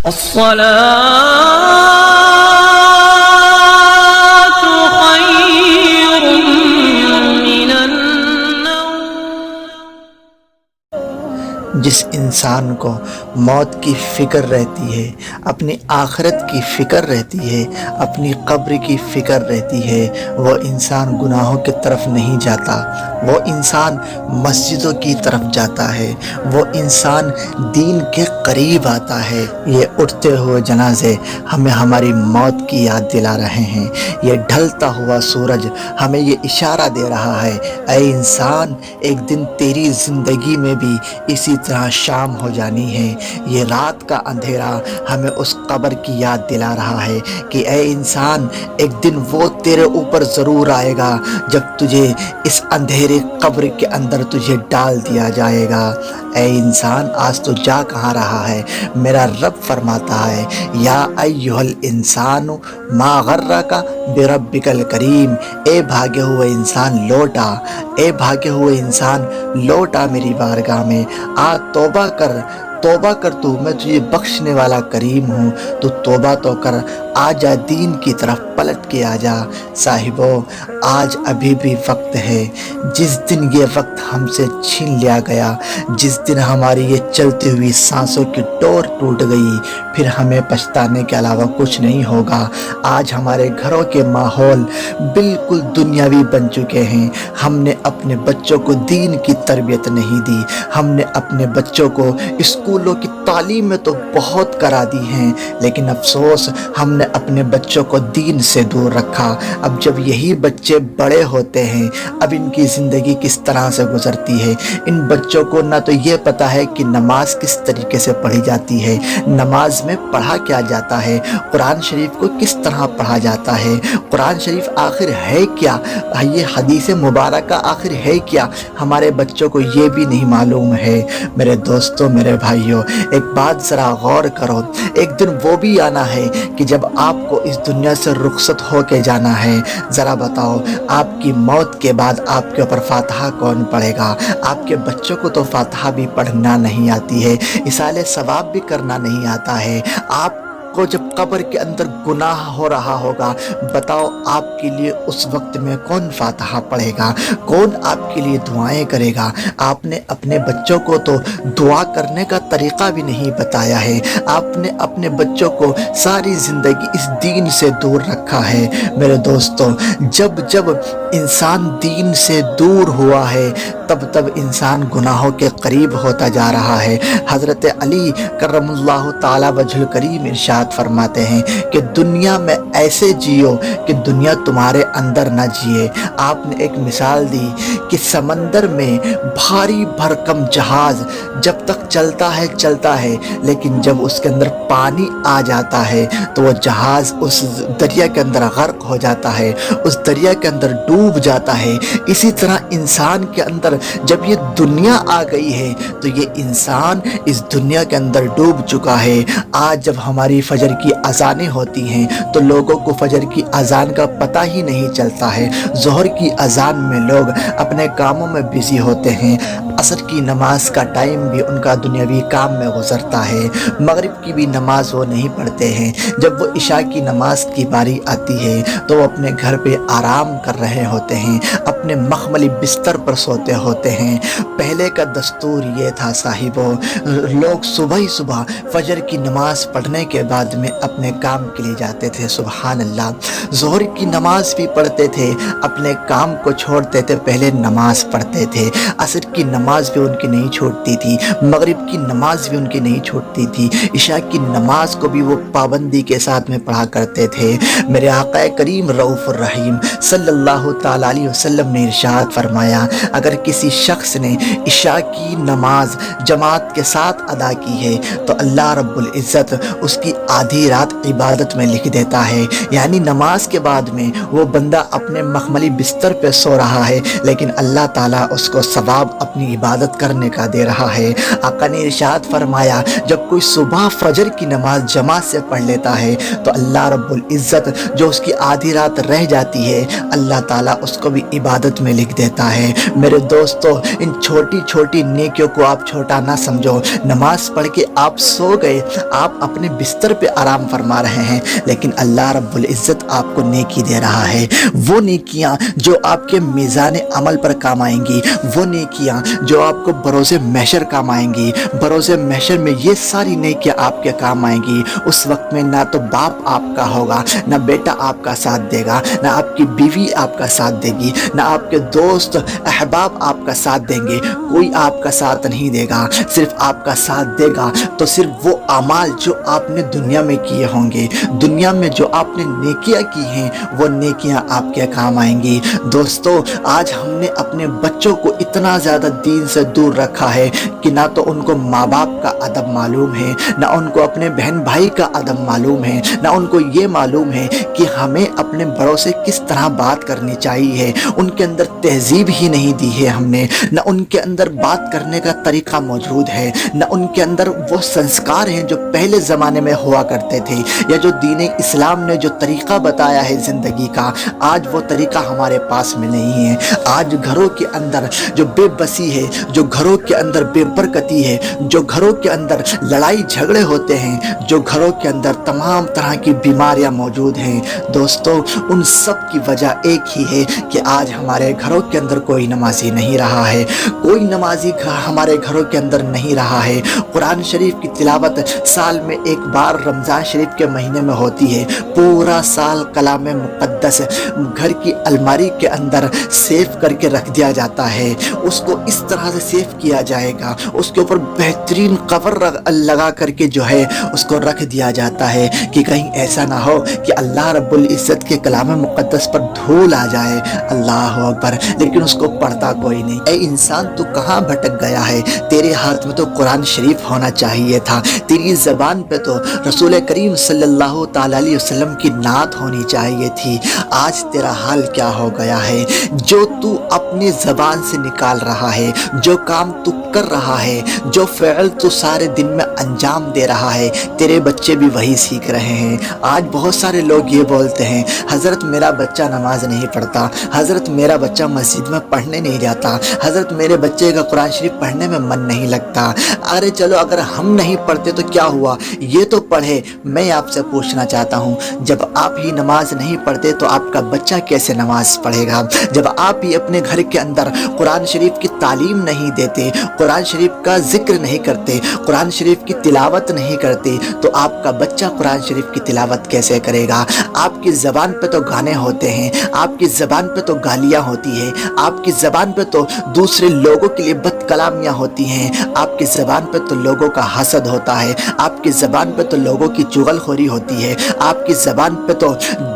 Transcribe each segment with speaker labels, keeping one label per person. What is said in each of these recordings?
Speaker 1: الصلاة خير من النوم۔
Speaker 2: جس انسان کو موت کی فکر رہتی ہے، اپنی آخرت کی فکر رہتی ہے، اپنی قبر کی فکر رہتی ہے، وہ انسان گناہوں کی طرف نہیں جاتا، وہ انسان مسجدوں کی طرف جاتا ہے، وہ انسان دین کے قریب آتا ہے۔ یہ اٹھتے ہوئے جنازے ہمیں ہماری موت کی یاد دلا رہے ہیں، یہ ڈھلتا ہوا سورج ہمیں یہ اشارہ دے رہا ہے، اے انسان ایک دن تیری زندگی میں بھی اسی طرح شام ہو جانی ہے۔ یہ رات کا اندھیرا ہمیں اس قبر کی یاد دلا رہا ہے کہ اے انسان ایک دن وہ تیرے اوپر ضرور آئے گا جب تجھے اس اندھیرے قبر کے اندر تجھے ڈال دیا جائے گا۔ اے انسان آج تو جا کہاں رہا ہے؟ میرا رب فرماتا ہے یا ایھا الانسان ما غرک بربک الکریم، اے بھاگے ہوئے انسان لوٹا، اے بھاگے ہوئے انسان لوٹا میری بارگاہ میں، آ توبہ کر، توبہ کر، تو میں تجھے بخشنے والا کریم ہوں، تو توبہ تو کر، آ جا دین کی طرف پلٹ کے آ جا۔ صاحبو آج ابھی بھی وقت ہے، جس دن یہ وقت ہم سے چھین لیا گیا، جس دن ہماری یہ چلتی ہوئی سانسوں کی ڈور ٹوٹ گئی، پھر ہمیں پچھتانے کے علاوہ کچھ نہیں ہوگا۔ آج ہمارے گھروں کے ماحول بالکل دنیاوی بن چکے ہیں، ہم نے اپنے بچوں کو دین کی تربیت نہیں دی، ہم نے اپنے بچوں کو اسکولوں کی تعلیم میں تو بہت کرا دی ہیں، لیکن افسوس ہم نے اپنے بچوں کو دین سے دور رکھا۔ اب جب یہی بچے بڑے ہوتے ہیں، اب ان کی زندگی کس طرح سے گزرتی ہے؟ ان بچوں کو نہ تو یہ پتہ ہے کہ نماز کس طریقے سے پڑھی جاتی ہے، نماز میں پڑھا کیا جاتا ہے، قرآن شریف کو کس طرح پڑھا جاتا ہے، قرآن شریف آخر ہے کیا، یہ حدیث مبارکہ آخر ہے کیا، ہمارے بچوں کو یہ بھی نہیں معلوم ہے۔ میرے دوستوں، میرے بھائیوں، ایک بات ذرا غور کرو، ایک دن وہ بھی آنا ہے کہ جب آپ کو اس دنیا سے رخصت ہو کے جانا ہے۔ ذرا بتاؤ آپ کی موت کے بعد آپ کے اوپر فاتحہ کون پڑھے گا؟ آپ کے بچوں کو تو فاتحہ بھی پڑھنا نہیں آتی ہے، ایصال ثواب بھی کرنا نہیں آتا ہے۔ آپ کو جب قبر کے اندر گناہ ہو رہا ہوگا، بتاؤ آپ کے لیے اس وقت میں کون فاتحہ پڑھے گا، کون آپ کے لیے دعائیں کرے گا؟ آپ نے اپنے بچوں کو تو دعا کرنے کا طریقہ بھی نہیں بتایا ہے، آپ نے اپنے بچوں کو ساری زندگی اس دین سے دور رکھا ہے۔ میرے دوستوں، جب جب انسان دین سے دور ہوا ہے، تب تب انسان گناہوں کے قریب ہوتا جا رہا ہے۔ حضرت علی کرم اللہ تعالی وجہ الکریم ارشاد فرماتے ہیں کہ دنیا میں ایسے جیو کہ دنیا تمہارے اندر نہ جیے۔ آپ نے ایک مثال دی کہ سمندر میں بھاری بھرکم جہاز جب تک چلتا ہے، لیکن جب اس کے اندر پانی آ جاتا ہے تو وہ جہاز اس دریا کے اندر غرق ہو جاتا ہے، اس دریا کے اندر ڈوب جاتا ہے۔ اسی طرح انسان کے اندر جب یہ دنیا آ گئی ہے تو یہ انسان اس دنیا کے اندر ڈوب چکا ہے۔ آج جب ہماری فجر کی اذانیں ہوتی ہیں تو لوگوں کو فجر کی اذان کا پتہ ہی نہیں چلتا ہے، ظہر کی اذان میں لوگ اپنے کاموں میں بزی ہوتے ہیں، عصر کی نماز کا ٹائم بھی ان کا دنیاوی کام میں گزرتا ہے، مغرب کی بھی نماز وہ نہیں پڑھتے ہیں۔ جب وہ عشاء کی نماز کی باری آتی ہے تو وہ اپنے گھر پہ آرام کر رہے ہوتے ہیں، اپنے مخملی بستر پر سوتے ہوتے ہیں۔ پہلے کا دستور یہ تھا صاحبوں، لوگ صبح ہی صبح فجر کی نماز پڑھنے کے بعد میں اپنے کام کے لیے جاتے تھے، سبحان اللہ۔ ظہر کی نماز بھی پڑھتے تھے، اپنے کام کو چھوڑتے تھے، پہلے نماز پڑھتے تھے۔ عصر کی نماز بھی ان کی نہیں چھوٹتی تھی، مغرب کی نماز بھی ان کی نہیں چھوٹتی تھی، عشاء کی نماز کو بھی وہ پابندی کے ساتھ میں پڑھا کرتے تھے۔ میرے آقا کریم رؤوف الرحیم صلی اللہ تعالیٰ علیہ وسلم نے ارشاد فرمایا، اگر کسی شخص نے عشاء کی نماز جماعت کے ساتھ ادا کی ہے تو اللہ رب العزت اس کی آدھی رات عبادت میں لکھ دیتا ہے، یعنی نماز کے بعد میں وہ بندہ اپنے مخملی بستر پہ سو رہا ہے، لیکن اللہ تعالیٰ اس کو ثواب اپنی عبادت کرنے کا دے رہا ہے۔ آقا نے ارشاد ارشاد فرمایا جب کوئی صبح فجر کی نماز جماعت سے پڑھ لیتا ہے تو اللہ رب العزت جو اس کی آدھی رات رہ جاتی ہے اللہ تعالیٰ اس کو بھی عبادت میں لکھ دیتا ہے۔ میرے دوستو، ان چھوٹی چھوٹی نیکیوں کو آپ چھوٹا نہ سمجھو۔ نماز پڑھ کے آپ سو گئے، آپ اپنے بستر پہ آرام فرما رہے ہیں، لیکن اللہ رب العزت آپ کو نیکی دے رہا ہے۔ وہ نیکیاں جو آپ کے میزان عمل پر کام آئیں گی، وہ نیکیاں جو آپ کو بروز محشر کام آئیں گی، بروز محشر میں یہ ساری نیکیاں آپ کے کام آئیں گی۔ اس وقت میں نہ تو باپ آپ کا ہوگا، نہ بیٹا آپ کا ساتھ دے گا، نہ آپ کی بیوی آپ کا ساتھ دے گی، نہ آپ کے دوست احباب آپ کا ساتھ دیں گے، کوئی آپ کا ساتھ نہیں دے گا۔ صرف آپ کا ساتھ دے گا تو صرف وہ اعمال جو آپ نے دنیا میں کیے ہوں گے، دنیا میں جو آپ نے نیکیاں کی ہیں وہ نیکیاں آپ کے کام آئیں گی۔ دوستو، آج ہم نے اپنے بچوں کو اتنا زیادہ دین سے دور رکھا ہے کہ نہ تو ان کو ماں باپ کا ادب معلوم ہے، نہ ان کو اپنے بہن بھائی کا ادب معلوم ہے، نہ ان کو یہ معلوم ہے کہ ہمیں اپنے بڑوں سے کس طرح بات کرنی چاہیے۔ ان کے اندر تہذیب ہی نہیں دی ہے ہم نے، نہ ان کے اندر بات کرنے کا طریقہ موجود ہے، نہ ان کے اندر وہ سنسکار ہیں جو پہلے زمانے میں ہوا کرتے تھے، یا جو دین اسلام نے جو طریقہ بتایا ہے زندگی کا، آج وہ طریقہ ہمارے پاس میں نہیں ہے۔ آج گھروں کے اندر جو بے بسی ہے، جو گھروں کے اندر بے برکتی ہے، جو گھروں کے اندر لڑائی جھگڑے ہوتے ہیں، جو گھروں کے اندر تمام طرح کی بیماریاں موجود ہیں، دوستو ان سب کی وجہ ایک ہی ہے کہ آج ہمارے گھروں کے اندر کوئی نمازی نہیں رہا ہے، کوئی نمازی ہمارے گھروں کے اندر نہیں رہا ہے۔ قرآن شریف کی تلاوت سال میں ایک بار رمضان شریف کے مہینے میں ہوتی ہے، پورا سال کلام مقدس گھر کی الماری کے اندر سیو کر کے رکھ دیا جاتا ہے۔ اس کو اس طرح سے سیو کیا جائے گا، اس کے اوپر بہترین کور لگا کر کے جو ہے اس کو رکھ دیا جاتا ہے کہ کہیں ایسا نہ ہو کہ اللہ رب العزت کے کلام مقدس پر دھول آ جائے۔ اللہ اکبر، لیکن اس کو پڑھتا کوئی نہیں۔ اے انسان، تو کہاں بھٹک گیا ہے؟ تیرے ہاتھ میں تو قرآن شریف ہونا چاہیے تھا، تیری زبان پہ تو رسول کریم صلی اللہ تعالی علیہ وسلم کی نعت ہونی چاہیے تھی۔ آج تیرا حال کیا ہو گیا ہے؟ جو تو اپنی زبان سے نکال رہا ہے، جو کام تو کر رہا ہے، جو فعل تو سارے دن میں انجام دے رہا ہے، تیرے بچے بھی وہی سیکھ رہے ہیں۔ آج بہت سارے لوگ یہ بولتے ہیں، حضرت میرا بچہ نماز نہیں پڑھتا، حضرت میرا بچہ مسجد میں پڑھنے نہیں جاتا، حضرت میرے بچے کا قرآن شریف پڑھنے میں من نہیں لگتا۔ ارے چلو، اگر ہم نہیں پڑھتے تو کیا ہوا، یہ تو پڑھے۔ میں آپ سے پوچھنا چاہتا ہوں، جب آپ ہی نماز نہیں پڑھتے تو آپ کا بچہ کیسے نماز پڑھے گا؟ جب آپ ہی اپنے گھر کے اندر قرآن شریف کی تعلیم نہیں دیتے، قرآن شریف کا ذکر نہیں کرتے، قرآن شریف کی تلاوت نہیں کرتے، تو آپ کا بچہ قرآن شریف کی تلاوت کیسے کرے گا؟ آپ کی زبان پہ تو گانے ہوتے ہیں، آپ کی زبان پہ تو گالیاں ہوتی ہیں، آپ کی زبان پہ تو دوسرے لوگوں کے لیے بد کلامیاں ہوتی ہیں، آپ کی زبان پہ تو لوگوں کا حسد ہوتا ہے، آپ کی زبان پہ تو لوگوں کی چغل خوری ہوتی ہے، آپ کی زبان پہ تو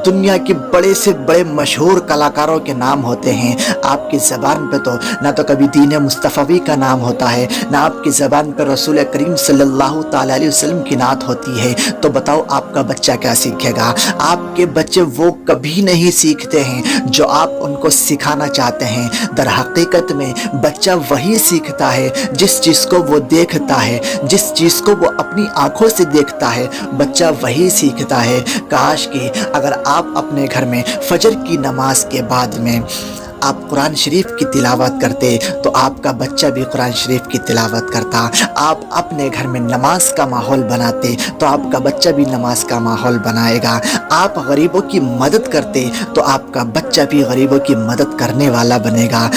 Speaker 2: دنیا کے بڑے سے بڑے مشہور کلاکاروں کے نام ہوتے ہیں، آپ کی زبان پہ تو نہ تو کبھی دین مصطفی کا نام ہوتا ہے، نہ آپ کی زبان پہ رسول کریم صلی اللہ تعالی علیہ وسلم کی نعت ہوتی ہے۔ تو بتاؤ آپ کا بچہ کیا سیکھے گا؟ آپ کے بچے وہ کبھی نہیں سیکھتے ہیں جو آپ ان کو سکھانا چاہتے ہیں۔ در حقیقت میں بچہ وہی سیکھتا ہے جس چیز کو وہ دیکھتا ہے، جس چیز کو وہ اپنی آنکھوں سے دیکھتا ہے، بچہ وہی سیکھتا ہے۔ کاش کہ اگر آپ اپنے گھر میں فجر کی نماز کے بعد میں آپ قرآن شریف کی تلاوت کرتے تو آپ کا بچہ بھی قرآن شریف کی تلاوت کرتا۔ آپ اپنے گھر میں نماز کا ماحول بناتے تو آپ کا بچہ بھی نماز کا ماحول بنائے گا۔ آپ غریبوں کی مدد کرتے تو آپ کا بچہ بھی غریبوں کی مدد کرنے والا بنے گا۔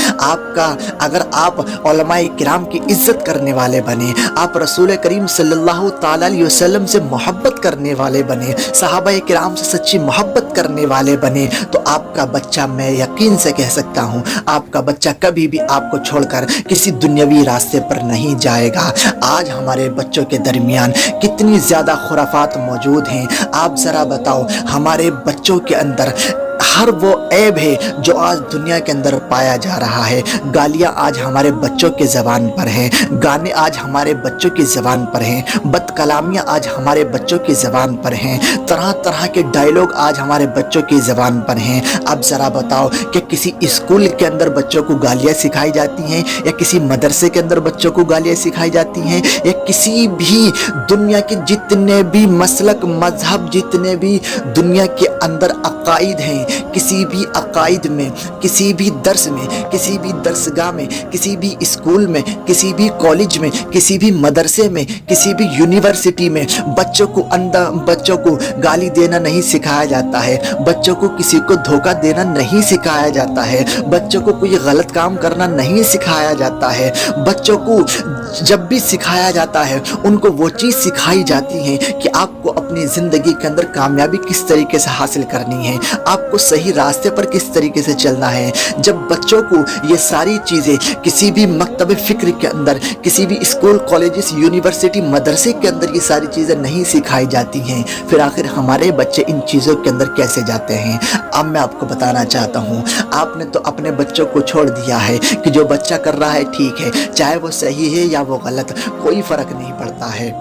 Speaker 2: اگر آپ علماء کرام کی عزت کرنے والے بنے، آپ رسول کریم صلی اللہ تعالی علیہ وسلم سے محبت کرنے والے بنے، صحابہ کرام سے سچی محبت کرنے والے بنے، تو آپ کا بچہ، میں یقین سے کہہ سکتا ہوں، آپ کا بچہ کبھی بھی آپ کو چھوڑ کر کسی دنیاوی راستے پر نہیں جائے گا۔ آج ہمارے بچوں کے درمیان کتنی زیادہ خرافات موجود ہیں۔ آپ ذرا بتاؤ، ہمارے بچوں کے اندر ہر وہ عیب ہے جو آج دنیا کے اندر پایا جا رہا ہے۔ گالیاں آج ہمارے بچوں کے زبان پر ہیں، گانے آج ہمارے بچوں کی زبان پر ہیں، بد کلامیاں آج ہمارے بچوں کی زبان پر ہیں، طرح طرح کے ڈائیلاگ آج ہمارے بچوں کی زبان پر ہیں۔ اب ذرا بتاؤ کہ کسی اسکول کے اندر بچوں کو گالیاں سکھائی جاتی ہیں، یا کسی مدرسے کے اندر بچوں کو گالیاں سکھائی جاتی ہیں، یا کسی بھی دنیا کے جتنے بھی مسلک مذہب، جتنے بھی دنیا کے اندر عقائد ہیں، کسی بھی عقائد میں، کسی بھی درس میں، کسی بھی درسگاہ میں، کسی بھی اسکول میں، کسی بھی کالج میں، کسی بھی مدرسے میں، کسی بھی یونیورسٹی میں بچوں کو گالی دینا نہیں سکھایا جاتا ہے، بچوں کو کسی کو دھوکہ دینا نہیں سکھایا جاتا ہے، بچوں کو کوئی غلط کام کرنا نہیں سکھایا جاتا ہے۔ بچوں کو جب بھی سکھایا جاتا ہے ان کو وہ چیز سکھائی جاتی ہے کہ آپ کو اپنی زندگی کے اندر کامیابی کس طریقے سے حاصل کرنی ہے، آپ کو صحیح راستے پر کس طریقے سے چلنا ہے۔ جب بچوں کو یہ ساری چیزیں کسی بھی مکتب فکر کے اندر، کسی بھی اسکول، کالجز، یونیورسٹی، مدرسے کے اندر یہ ساری چیزیں نہیں سکھائی جاتی ہیں، پھر آخر ہمارے بچے ان چیزوں کے اندر کیسے جاتے ہیں؟ اب میں آپ کو بتانا چاہتا ہوں، آپ نے تو اپنے بچوں کو چھوڑ دیا ہے کہ جو بچہ کر رہا ہے ٹھیک ہے، چاہے وہ صحیح ہے یا وہ غلط، کوئی فرق نہیں پڑتا ہے۔